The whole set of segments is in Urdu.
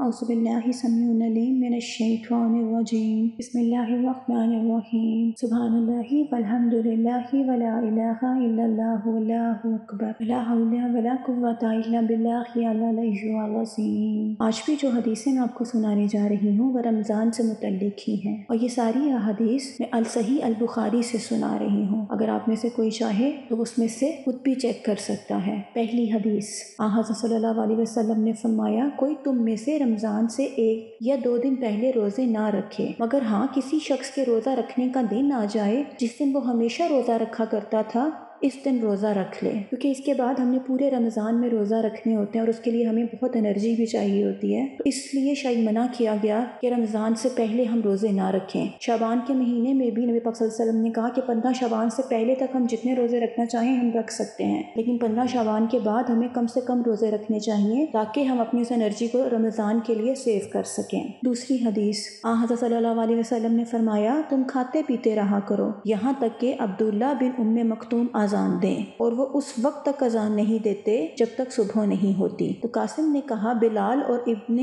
اعوذ باللہ السمیع العلیم من الشیطان الرجیم بسم اللہ الرحمن الرحیم سبحان اللہ والحمد للہ ولا الہ الا اللہ واللہ اکبر لا حول ولا قوۃ الا باللہ العلی العظیم۔ آج بھی جو حدیثیں میں آپ کو سنانے جا رہی ہوں وہ رمضان سے متعلق ہی ہیں، اور یہ ساری احادیث میں الصحیح البخاری سے سنا رہی ہوں۔ اگر آپ میں سے کوئی چاہے تو اس میں سے خود بھی چیک کر سکتا ہے۔ پہلی حدیث، حضرت صلی اللہ علیہ وسلم نے فرمایا، کوئی تم میں سے رمضان سے 1 یا 2 دن پہلے روزے نہ رکھے، مگر ہاں کسی شخص کے روزہ رکھنے کا دن آ جائے جس دن وہ ہمیشہ روزہ رکھا کرتا تھا، اس دن روزہ رکھ لے، کیونکہ اس کے بعد ہم نے پورے رمضان میں روزہ رکھنے ہوتے ہیں اور اس کے لیے ہمیں بہت انرجی بھی چاہیے ہوتی ہے، تو اس لیے شاید منع کیا گیا کہ رمضان سے پہلے ہم روزے نہ رکھیں۔ شعبان کے مہینے میں بھی نبی پاک صلی اللہ علیہ وسلم نے کہا کہ 15 شعبان سے پہلے تک ہم جتنے روزے رکھنا چاہیں ہم رکھ سکتے ہیں، لیکن 15 شعبان کے بعد ہمیں کم سے کم روزے رکھنے چاہیے تاکہ ہم اپنی اس انرجی کو رمضان کے لیے سیو کر سکیں۔ دوسری حدیث، حضرت صلی اللہ علیہ وسلم نے فرمایا، تم کھاتے پیتے رہا کرو یہاں تک کہ عبداللہ بن مکتوم اذان دیں، اور وہ اس وقت تک اذان نہیں دیتے جب تک صبح نہیں ہوتی۔ تو قاسم نے کہا، بلال اور ابن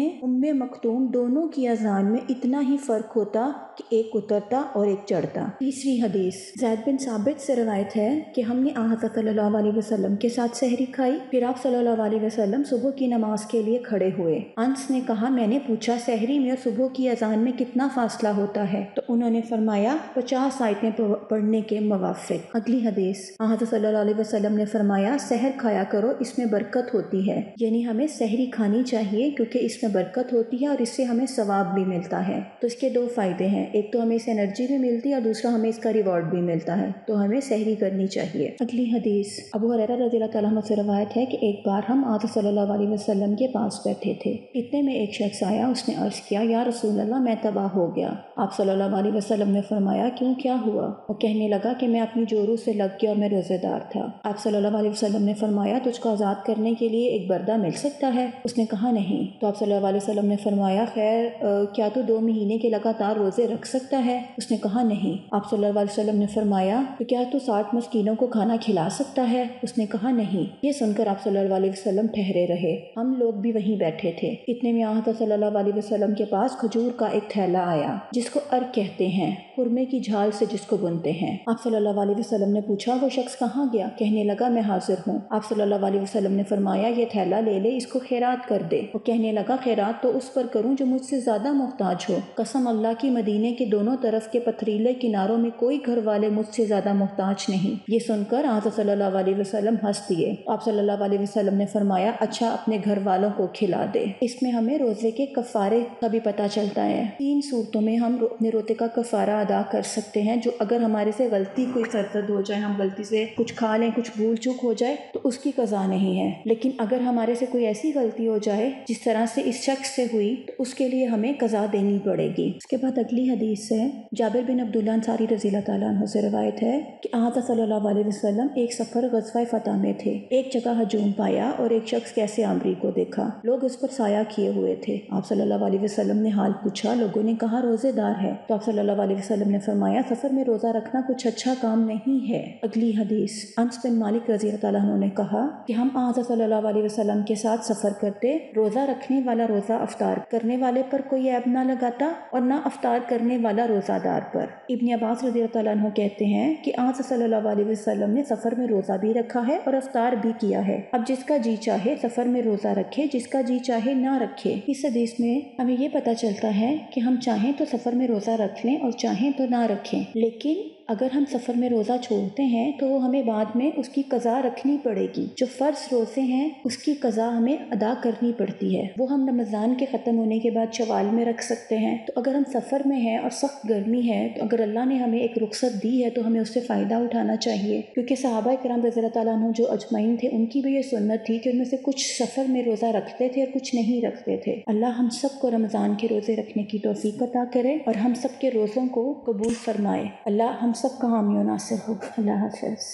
مکتوم دونوں کی اذان میں اتنا ہی فرق ہوتا کہ ایک اترتا اور ایک چڑھتا۔ تیسری حدیث، زید بن ثابت سے روایت ہے کہ ہم نے حضرت صلی اللہ علیہ وسلم کے ساتھ سحری کھائی، پھر آپ صلی اللہ علیہ وسلم صبح کی نماز کے لیے کھڑے ہوئے۔ انس نے کہا، میں نے پوچھا سحری میں اور صبح کی اذان میں کتنا فاصلہ ہوتا ہے؟ تو انہوں نے فرمایا 50 آیتیں پڑھنے کے موافق۔ اگلی حدیث، حضرت صلی اللہ علیہ وسلم نے فرمایا، سحر کھایا کرو، اس میں برکت ہوتی ہے، یعنی ہمیں سحری کھانی چاہیے کیونکہ اس میں برکت ہوتی ہے اور اس سے ہمیں ثواب بھی ملتا ہے۔ تو اس کے 2 فائدے ہیں، ایک تو ہمیں اس انرجی بھی ملتی ہے اور دوسرا ہمیں اس کا ریوارڈ بھی ملتا ہے، تو ہمیں سحری کرنی چاہیے۔ اگلی حدیث، ابو ہریرہ رضی اللہ تعالیٰ عنہ سے روایت ہے کہ ایک بار ہم آقا صلی اللہ علیہ وسلم کے پاس بیٹھے تھے، اتنے میں ایک شخص آیا، اس نے عرض کیا، یا رسول اللہ میں تباہ ہو گیا۔ آپ صلی اللہ علیہ وسلم نے فرمایا، کیوں، کیا ہوا؟ وہ کہنے لگا کہ میں اپنی جورو سے لگ گیا اور میں روزے دار تھا۔ آپ صلی اللہ علیہ وسلم نے فرمایا، تجھ کو آزاد کرنے کے لیے ایک بردہ مل سکتا ہے؟ اس نے کہا نہیں۔ تو آپ صلی اللہ علیہ وسلم نے فرمایا، خیر کیا تو 2 مہینے کے لگاتار روزے رکھ سکتا ہے؟ اس نے کہا نہیں۔ آپ صلی اللہ علیہ وسلم نے فرمایا، تو کیا تو 60 مسکینوں کو کھانا کھلا سکتا ہے؟ اس نے کہا نہیں۔ یہ سن کر آپ صلی اللہ علیہ وسلم ٹھہرے رہے، ہم لوگ بھی وہیں بیٹھے تھے، اتنے میں آقا صلی اللہ علیہ وسلم کے پاس کھجور کا ایک تھیلا آیا جس کو ارک کہتے ہیں، خرمے کی جھال سے جس کو بنتے ہیں۔ آپ صلی اللہ علیہ وسلم نے پوچھا، وہ شخص کہاں گیا؟ کہنے لگا، میں حاضر ہوں۔ آپ صلی اللہ علیہ وسلم نے فرمایا، یہ تھیلا لے لے، اس کو خیرات کر دے۔ وہ کہنے لگا، خیرات تو اس پر کروں جو مجھ سے زیادہ محتاج ہو، قسم اللہ کی، مدینے کے دونوں طرف کے پتھریلے کناروں میں کوئی گھر والے مجھ سے زیادہ محتاج نہیں۔ یہ سن کر آقا صلی اللہ علیہ وسلم ہنس دیے۔ آپ صلی اللہ علیہ وسلم نے فرمایا، اچھا اپنے گھر والوں کو کھلا دے۔ اس میں ہمیں روزے کے کفارے کا بھی پتہ چلتا ہے۔ 3 صورتوں میں ہم اپنے روزے کا کفارہ ادا کر سکتے ہیں، جو اگر ہمارے سے غلطی کوئی سرزد ہو جائے، ہم غلطی سے کچھ کھا لیں، کچھ بھول چوک ہو جائے تو اس کی قضا نہیں ہے، لیکن اگر ہمارے سے کوئی ایسی غلطی ہو جائے جس طرح سے اس شخص سے ہوئی تو اس کے لیے ہمیں قضا دینی پڑے گی۔ اس کے بعد اگلی حدیث ہے، جابر بن عبداللہ انصاری رضی اللہ تعالیٰ عنہ سے روایت ہے کہ آقا صلی اللہ علیہ وسلم ایک سفر غزوہ فتح میں تھے، ایک جگہ ہجوم پایا اور ایک شخص کیسے عامری کو دیکھا، لوگ اس پر سایہ کیے ہوئے تھے۔ آپ صلی اللہ علیہ وسلم نے حال پوچھا، لوگوں نے کہا روزے دار ہے، تو آپ صلی اللہ علیہ وسلم نے فرمایا، سفر میں روزہ رکھنا کچھ اچھا کام نہیں ہے۔ اگلی حدیث، انس بن مالک رضی اللہ تعالیٰ عنہ نے کہا کہ ہم آقا صلی اللہ علیہ وسلم کے ساتھ سفر کرتے، روزہ رکھنے والا روزہ افطار کرنے والے پر کوئی عیب نہ لگاتا اور نہ افطار کرنے والا روزہ دار پر۔ ابن عباس رضی اللہ تعالیٰ عنہ کہتے ہیں کہ آقا صلی اللہ علیہ وسلم نے سفر میں روزہ بھی رکھا ہے اور افطار بھی کیا ہے، اب جس کا جی چاہے سفر میں روزہ رکھے، جس کا جی چاہے نہ رکھے۔ اس حدیث میں ہمیں یہ پتہ چلتا ہے کہ ہم چاہیں تو سفر میں روزہ رکھ لیں اور چاہیں تو نہ رکھیں، لیکن اگر ہم سفر میں روزہ چھوڑتے ہیں تو وہ ہمیں بعد میں اس کی قضا رکھنی پڑے گی۔ جو فرض روزے ہیں اس کی قضا ہمیں ادا کرنی پڑتی ہے، وہ ہم رمضان کے ختم ہونے کے بعد شوال میں رکھ سکتے ہیں۔ تو اگر ہم سفر میں ہیں اور سخت گرمی ہے تو اگر اللہ نے ہمیں ایک رخصت دی ہے تو ہمیں اس سے فائدہ اٹھانا چاہیے، کیونکہ صحابہ کرام رضی اللہ تعالیٰ عنہ جو اجمعین تھے ان کی بھی یہ سنت تھی کہ ان میں سے کچھ سفر میں روزہ رکھتے تھے اور کچھ نہیں رکھتے تھے۔ اللہ ہم سب کو رمضان کے روزے رکھنے کی توفیق عطا کرے اور ہم سب کے روزوں کو قبول فرمائے۔ اللہ ہم سب کا حامی و ناصر ہو۔ اللہ حافظ۔